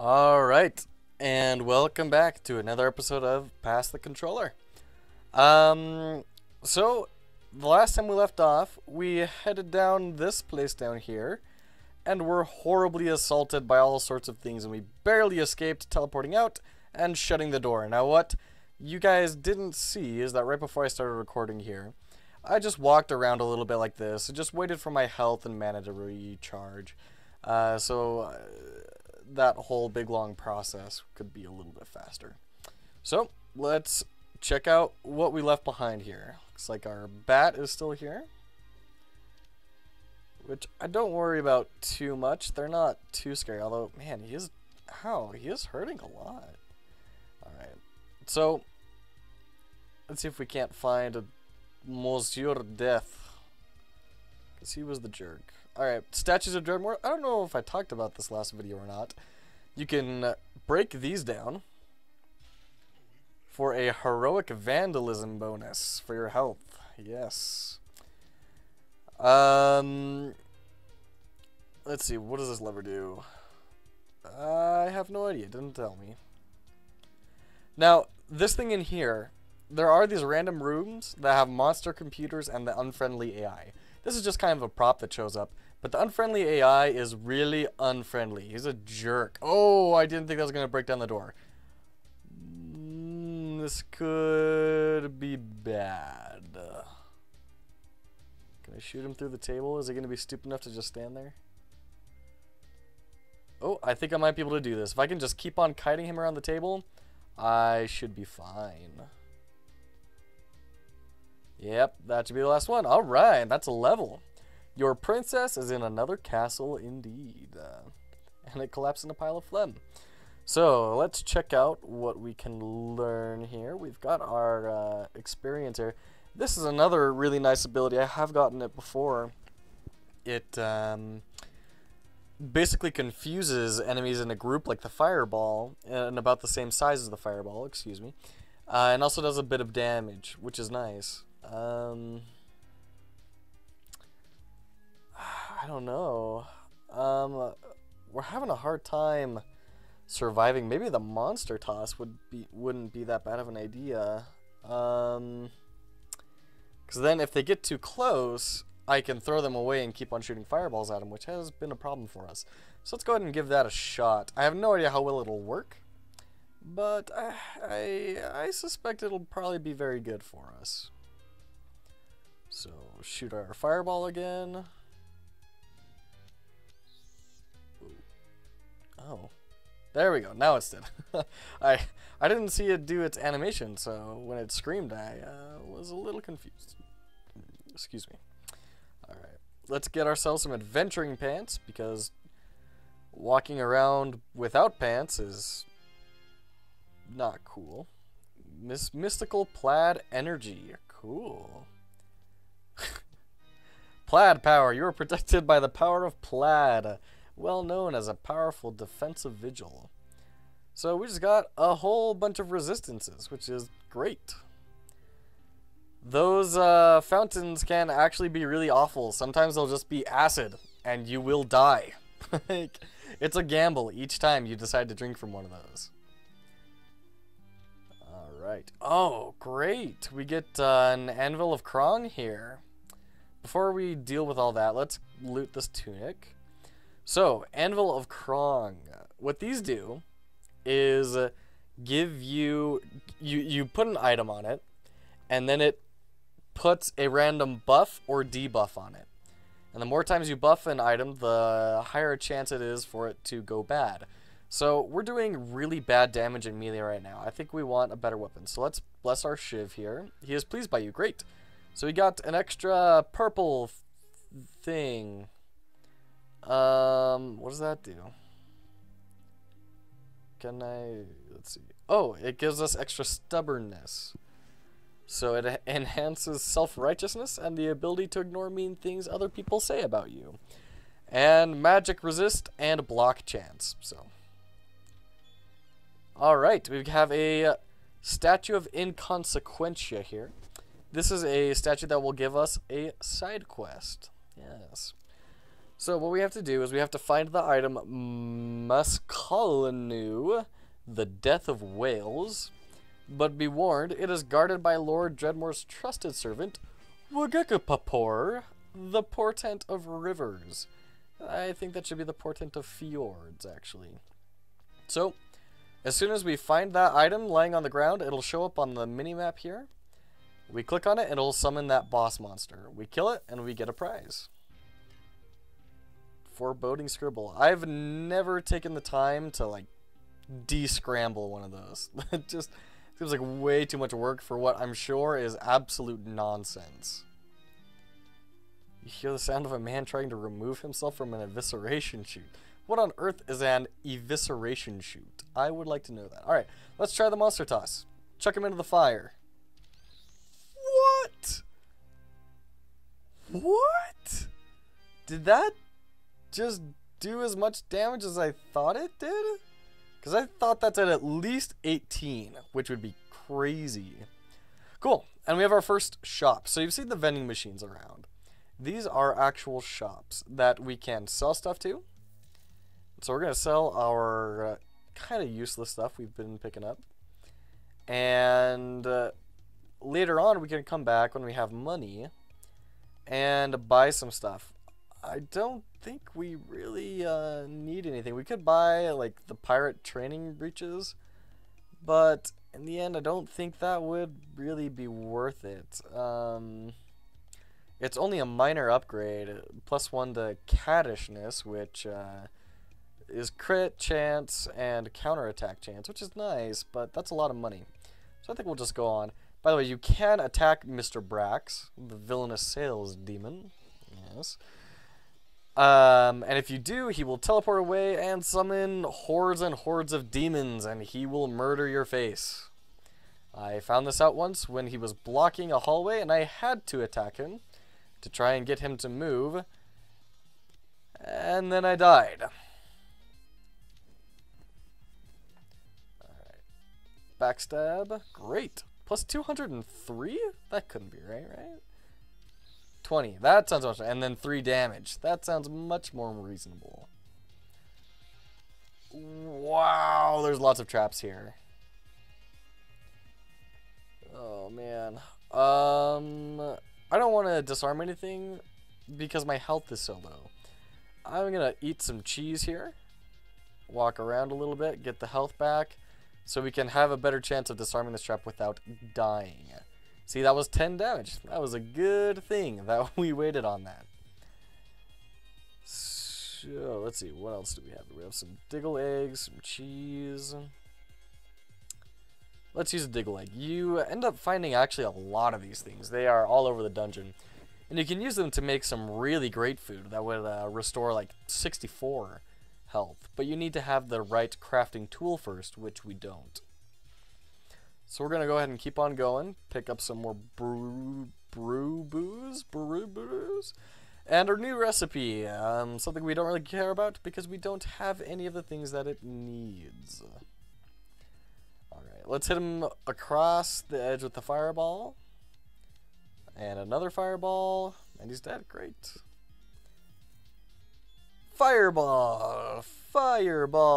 Alright, and welcome back to another episode of Pass the Controller. So, the last time we left off, we headed down this place down here, and were horribly assaulted by all sorts of things, and we barely escaped teleporting out and shutting the door. Now what you guys didn't see is that right before I started recording here, I just walked around a little bit like this, and just waited for my health and mana to recharge. That whole big long process could be a little bit faster. So let's check out what we left behind here. Looks like our bat is still here, which I don't worry about too much. They're not too scary, although man, he is hurting a lot. Alright, so let's see if we can't find a Monsieur Death, because he was the jerk. Alright, statues of Dredmor. I don't know if I talked about this last video or not. You can break these down for a heroic vandalism bonus for your health. Yes. Let's see, what does this lever do? I have no idea, it didn't tell me. Now, this thing in here, there are these random rooms that have monster computers and the unfriendly AI. This is just kind of a prop that shows up. But the unfriendly AI is really unfriendly. He's a jerk. Oh, I didn't think that was going to break down the door. This could be bad. Can I shoot him through the table? Is he going to be stupid enough to just stand there? Oh, I think I might be able to do this. If I can just keep on kiting him around the table, I should be fine. Yep, that should be the last one. Alright, that's a level. Your princess is in another castle indeed. And it collapsed in a pile of phlegm. So, let's check out what we can learn here. We've got our experience here. This is another really nice ability. I have gotten it before. It basically confuses enemies in a group like the fireball, and about the same size as the fireball, excuse me. And also does a bit of damage, which is nice. I don't know. We're having a hard time surviving. Maybe the monster toss wouldn't be that bad of an idea. Because then if they get too close, I can throw them away and keep on shooting fireballs at them, which has been a problem for us. So let's go ahead and give that a shot. I have no idea how well it'll work, but I suspect it'll probably be very good for us. So shoot our fireball again. Oh, there we go. Now it's dead. I didn't see it do its animation, so when it screamed, I was a little confused. Excuse me. All right, let's get ourselves some adventuring pants, because walking around without pants is not cool. Mystical plaid energy. Cool. Plaid power. You are protected by the power of plaid, well known as a powerful defensive vigil. So we just got a whole bunch of resistances, which is great. Those fountains can actually be really awful. Sometimes they'll just be acid, and you will die. Like, it's a gamble each time you decide to drink from one of those. Alright. Oh, great. We get an Anvil of Krong here. Before we deal with all that, let's loot this tunic. So, Anvil of Krong. What these do is give you put an item on it, and then it puts a random buff or debuff on it. And the more times you buff an item, the higher chance it is for it to go bad. So, we're doing really bad damage in melee right now. I think we want a better weapon. So, let's bless our Shiv here. He is pleased by you. Great. So, we got an extra purple thing. What does that do? Let's see. Oh, it gives us extra stubbornness. So it enhances self-righteousness and the ability to ignore mean things other people say about you. And magic resist and block chance. So, alright, we have a statue of inconsequentia here. This is a statue that will give us a side quest. Yes. So what we have to do is we have to find the item Muscolinu, the Death of Whales. But be warned, it is guarded by Lord Dredmor's trusted servant, Wugukapapor, the Portent of Rivers. I think that should be the Portent of Fjords, actually. So, as soon as we find that item lying on the ground, it'll show up on the mini-map here. We click on it, and it'll summon that boss monster. We kill it, and we get a prize. Foreboding Scribble. I've never taken the time to, like, de-scramble one of those. It just seems like way too much work for what I'm sure is absolute nonsense. You hear the sound of a man trying to remove himself from an evisceration chute. What on earth is an evisceration chute? I would like to know that. Alright, let's try the monster toss. Chuck him into the fire. What? What? Did that just do as much damage as I thought it did? Because I thought that's at least 18, which would be crazy. Cool, and we have our first shop. So you've seen the vending machines around. These are actual shops that we can sell stuff to. So we're going to sell our kind of useless stuff we've been picking up. And later on we can come back when we have money and buy some stuff. I don't think we really need anything. We could buy like the pirate training breeches, but in the end I don't think that would really be worth it. It's only a minor upgrade, +1 to cattishness, which is crit chance and counterattack chance, which is nice, but that's a lot of money. So I think we'll just go on. By the way, you can attack Mr. Brax, the villainous sales demon. Yes. And if you do, he will teleport away and summon hordes and hordes of demons, and he will murder your face. I found this out once when he was blocking a hallway, and I had to attack him to try and get him to move, and then I died. Alright. Backstab. Great. Plus 203? That couldn't be right? 20. That sounds much. And then 3 damage. That sounds much more reasonable. Wow, there's lots of traps here. Oh, man. I don't want to disarm anything because my health is so low. I'm going to eat some cheese here. Walk around a little bit, get the health back, so we can have a better chance of disarming this trap without dying. See, that was 10 damage. That was a good thing that we waited on that. So, let's see, what else do we have? We have some diggle eggs, some cheese. Let's use a diggle egg. You end up finding actually a lot of these things. They are all over the dungeon. And you can use them to make some really great food that would restore like 64 health. But you need to have the right crafting tool first, which we don't. So we're going to go ahead and keep on going. Pick up some more brew booze. And our new recipe. Something we don't really care about because we don't have any of the things that it needs. Alright, let's hit him across the edge with the fireball. And another fireball. And he's dead. Great. Fireball! Fireball!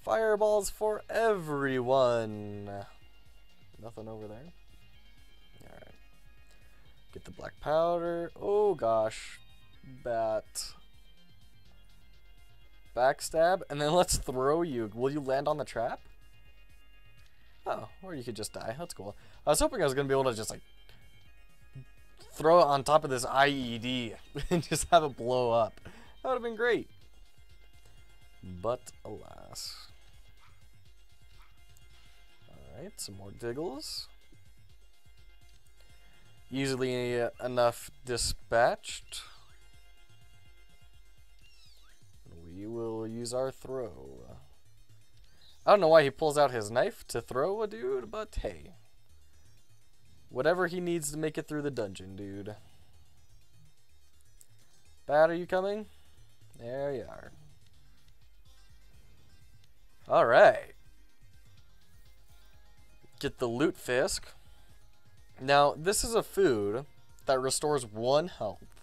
Fireballs for everyone! Nothing over there. Alright. Get the black powder. Oh gosh. Bat. Backstab, and then let's throw you. Will you land on the trap? Oh, or you could just die. That's cool. I was hoping I was going to be able to just, like, throw it on top of this IED and just have it blow up. That would have been great. But, alas. Alright, some more diggles. Easily enough dispatched. We will use our throw. I don't know why he pulls out his knife to throw a dude, but hey. Whatever he needs to make it through the dungeon, dude. Bat, are you coming? There you are. Alright. Get the loot fisk. Now, this is a food that restores 1 health.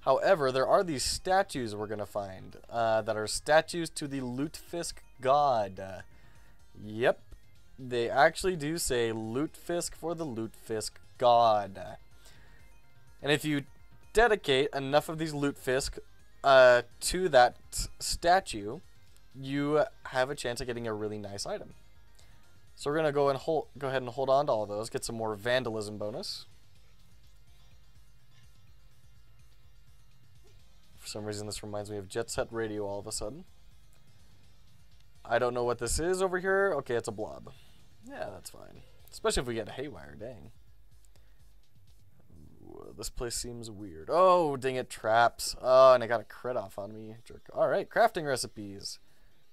However, there are these statues we're going to find that are statues to the Lutefisk god. Yep, they actually do say Lutefisk for the Lutefisk god. And if you dedicate enough of these Lutefisk to that statue, you have a chance of getting a really nice item. So we're going to go ahead and hold on to all those, get some more vandalism bonus. For some reason, this reminds me of Jet Set Radio all of a sudden. I don't know what this is over here. Okay, it's a blob. Yeah, that's fine. Especially if we get a haywire, dang. Ooh, this place seems weird. Oh, dang it, traps. Oh, and I got a crit off on me. Jerk. Alright, crafting recipes.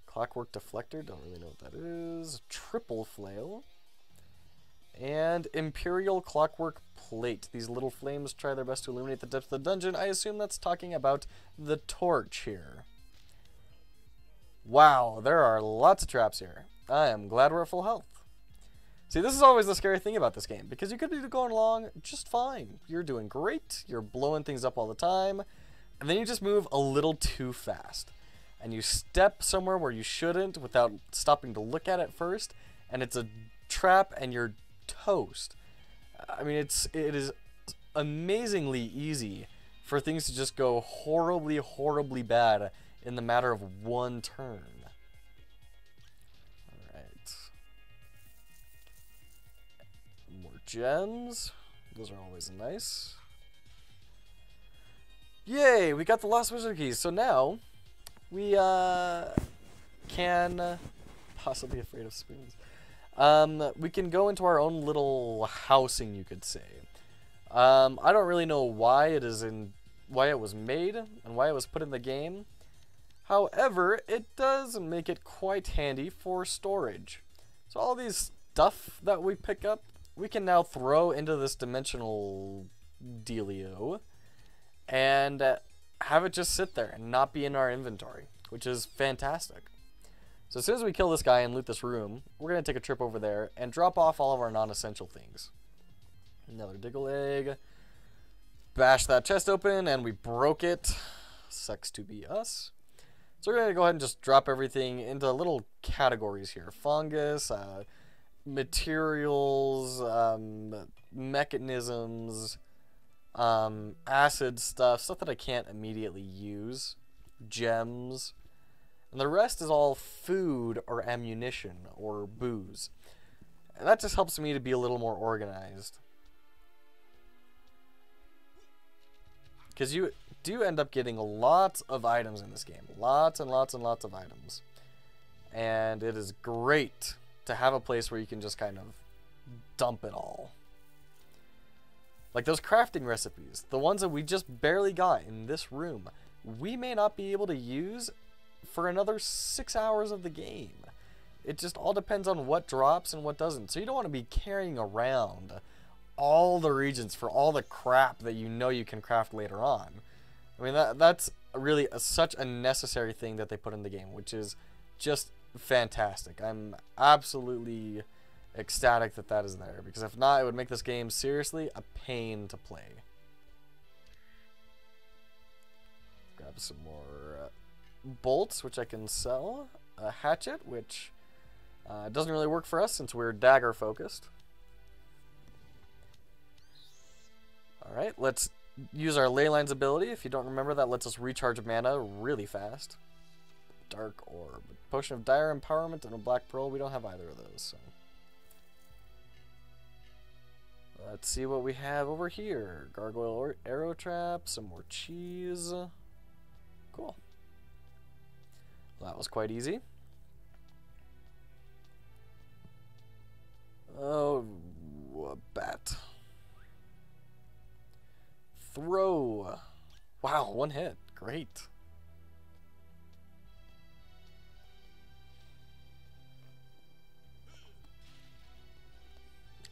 Clockwork deflector, don't really know what that is. Triple flail. And Imperial Clockwork Plate. These little flames try their best to illuminate the depths of the dungeon. I assume that's talking about the torch here. Wow, there are lots of traps here. I am glad we're at full health. See, this is always the scary thing about this game, because you could be going along just fine. You're doing great, you're blowing things up all the time, and then you just move a little too fast. And you step somewhere where you shouldn't without stopping to look at it first, and it's a trap and you're toast. I mean, it is amazingly easy for things to just go horribly, horribly bad in the matter of 1 turn. Alright. More gems. Those are always nice. Yay! We got the Lost Wizard Keys. So now, we can... possibly afraid of spoons. We can go into our own little housing, you could say. I don't really know why it was made and why it was put in the game. However, it does make it quite handy for storage. So all these stuff that we pick up, we can now throw into this dimensional dealio and have it just sit there and not be in our inventory, which is fantastic. So as soon as we kill this guy and loot this room, we're going to take a trip over there and drop off all of our non-essential things. Another diggle egg. Bash that chest open, and we broke it. Sucks to be us. So we're going to go ahead and just drop everything into little categories here. Fungus, materials, mechanisms, acid stuff that I can't immediately use, gems. And the rest is all food or ammunition or booze. And that just helps me to be a little more organized. Because you do end up getting lots of items in this game. Lots and lots and lots of items. And it is great to have a place where you can just kind of dump it all. Like those crafting recipes. The ones that we just barely got in this room. We may not be able to use for another 6 hours of the game. It just all depends on what drops and what doesn't. So you don't want to be carrying around all the regions for all the crap that you know you can craft later on. I mean, that's really such a necessary thing that they put in the game, which is just fantastic. I'm absolutely ecstatic that that is there, because if not, it would make this game seriously a pain to play. Grab some more bolts, which I can sell. A hatchet, which doesn't really work for us since we're dagger focused. Alright, let's use our ley lines ability. If you don't remember, that lets us recharge mana really fast. Dark orb. Potion of dire empowerment and a black pearl. We don't have either of those, so. Let's see what we have over here. Gargoyle arrow trap, some more cheese. Cool. Well, that was quite easy. Oh, a bat. Throw. Wow, 1 hit. Great.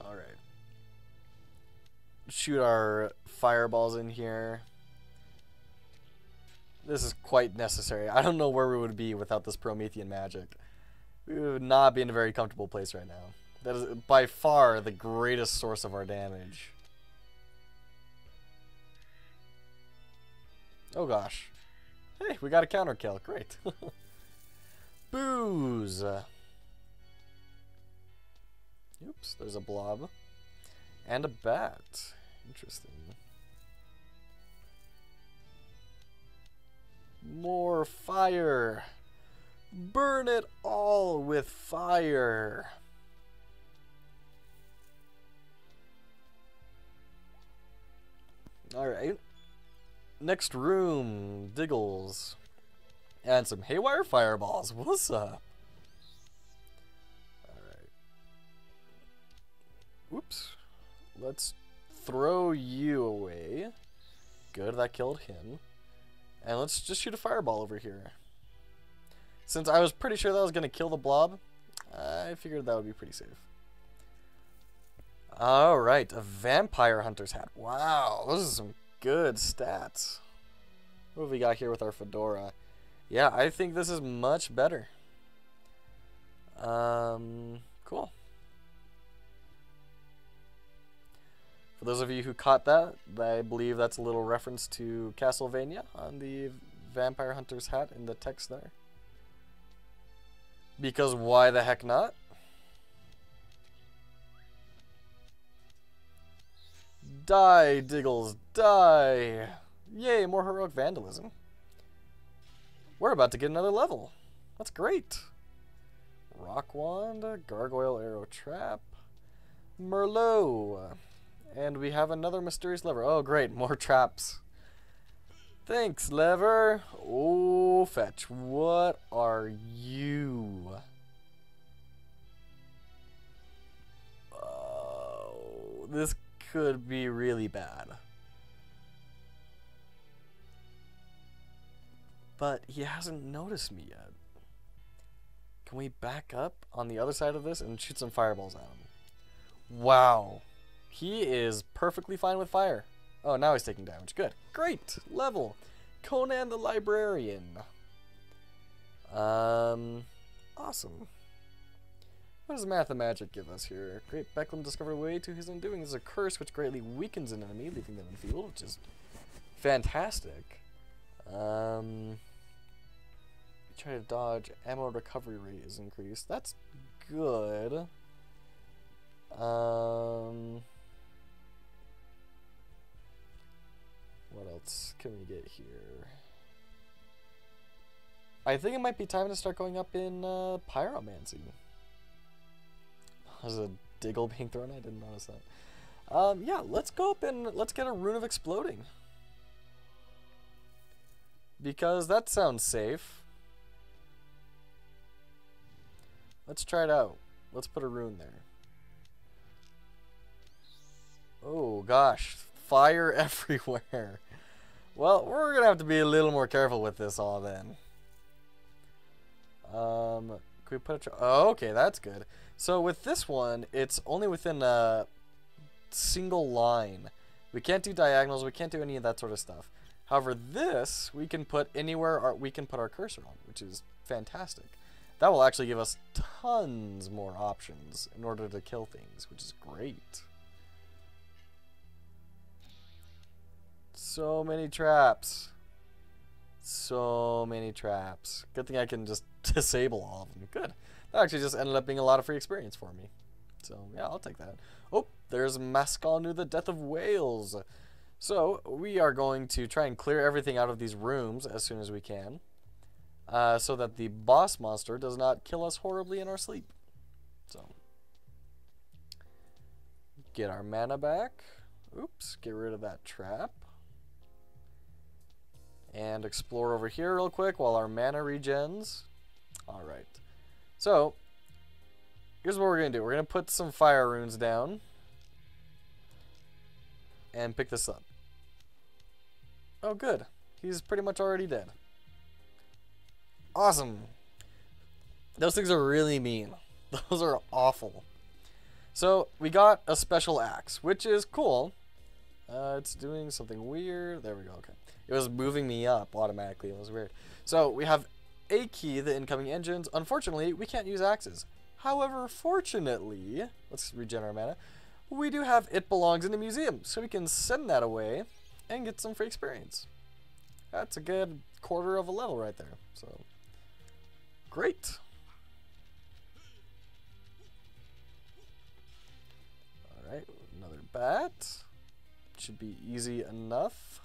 Alright. Shoot our fireballs in here. This is quite necessary. I don't know where we would be without this Promethean magic. We would not be in a very comfortable place right now. That is by far the greatest source of our damage. Oh gosh. Hey, we got a counter kill. Great. Booze. Oops, there's a blob. And a bat. Interesting. More fire. Burn it all with fire. Alright. Next room. Diggles. And some haywire fireballs. What's up? Alright. Oops. Let's throw you away. Good, that killed him. And let's just shoot a fireball over here. Since I was pretty sure that was going to kill the blob, I figured that would be pretty safe. Alright, a vampire hunter's hat. Wow, those are some good stats. What have we got here with our fedora? Yeah, I think this is much better. Cool. For those of you who caught that, I believe that's a little reference to Castlevania on the vampire hunter's hat in the text there. Because why the heck not? Die, Diggles, die! Yay, more heroic vandalism. We're about to get another level. That's great. Rock wand, gargoyle arrow trap, Merlot. And we have another mysterious lever. Oh, great, more traps. Thanks, lever. Oh, fetch. What are you? Oh, this could be really bad. But he hasn't noticed me yet. Can we back up on the other side of this and shoot some fireballs at him? Wow. He is perfectly fine with fire. Oh, now he's taking damage. Good. Great. Level. Conan the Librarian. Awesome. What does Mathemagic give us here? Great Becklem discovered a way to his undoing. This is a curse which greatly weakens an enemy, leaving them in field, which is fantastic. Try to dodge. Ammo recovery rate is increased. That's good. What else can we get here? I think it might be time to start going up in pyromancy. There's a diggle being thrown. I didn't notice that. Yeah, let's go up and let's get a rune of exploding. Because that sounds safe. Let's try it out. Let's put a rune there. Oh gosh, fire everywhere. Well, we're gonna have to be a little more careful with this all then. Can we put a oh, okay, that's good. So with this one, it's only within a single line. We can't do diagonals, we can't do any of that sort of stuff. However, this we can put anywhere we can put our cursor on, which is fantastic. That will actually give us tons more options in order to kill things, which is great. So many traps. So many traps. Good thing I can just disable all of them. Good. That actually just ended up being a lot of free experience for me. So, yeah, I'll take that. Oh, there's Masconu, the Death of Wales. So, we are going to try and clear everything out of these rooms as soon as we can. So that the boss monster does not kill us horribly in our sleep. So, get our mana back. Oops, get rid of that trap. And explore over here real quick while our mana regens. Alright. So, here's what we're going to do. We're going to put some fire runes down. And pick this up. Oh, good. He's pretty much already dead. Awesome. Those things are really mean. Those are awful. So, we got a special axe, which is cool. It's doing something weird. There we go. Okay. It was moving me up automatically. It was weird. So, we have a key, the incoming engines. Unfortunately, we can't use axes. However, fortunately, let's regen our mana. We do have It Belongs in the Museum, so we can send that away and get some free experience. That's a good quarter of a level right there. So, great. Alright, another bat. Should be easy enough.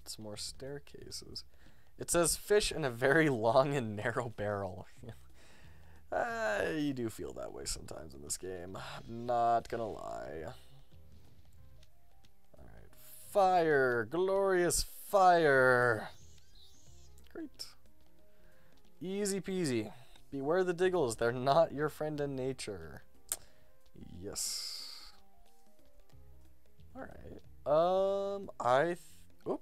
Some more staircases. It says fish in a very long and narrow barrel. You do feel that way sometimes in this game. Not gonna lie. Alright. Fire! Glorious fire! Great. Easy peasy. Beware the diggles. They're not your friend in nature. Yes. Alright. Oop.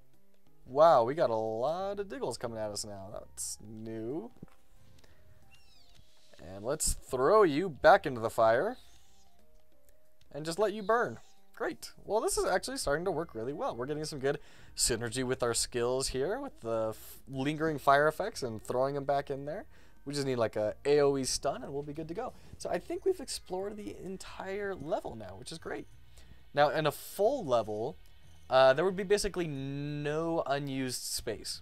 Wow, we got a lot of diggles coming at us now. That's new. And let's throw you back into the fire. And just let you burn. Great. Well, this is actually starting to work really well. We're getting some good synergy with our skills here, with the lingering fire effects and throwing them back in there. We just need like a AoE stun and we'll be good to go. So I think we've explored the entire level now, which is great. Now, in a full level, there would be basically no unused space.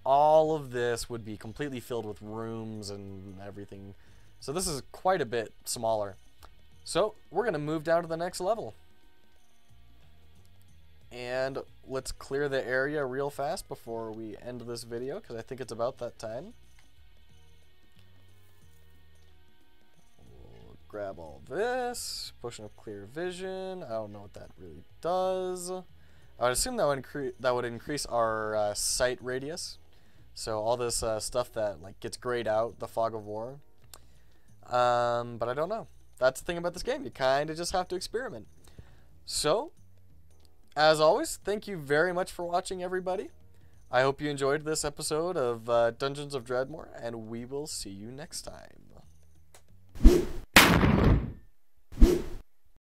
All of this would be completely filled with rooms and everything. So this is quite a bit smaller. So we're going to move down to the next level. And let's clear the area real fast before we end this video, because I think it's about that time. We'll grab all this. Potion of clear vision. I don't know what that really does. I would assume that would increase our sight radius. So all this stuff that like gets grayed out, the fog of war. But I don't know. That's the thing about this game. You kind of just have to experiment. So, as always, thank you very much for watching, everybody. I hope you enjoyed this episode of Dungeons of Dredmor, and we will see you next time.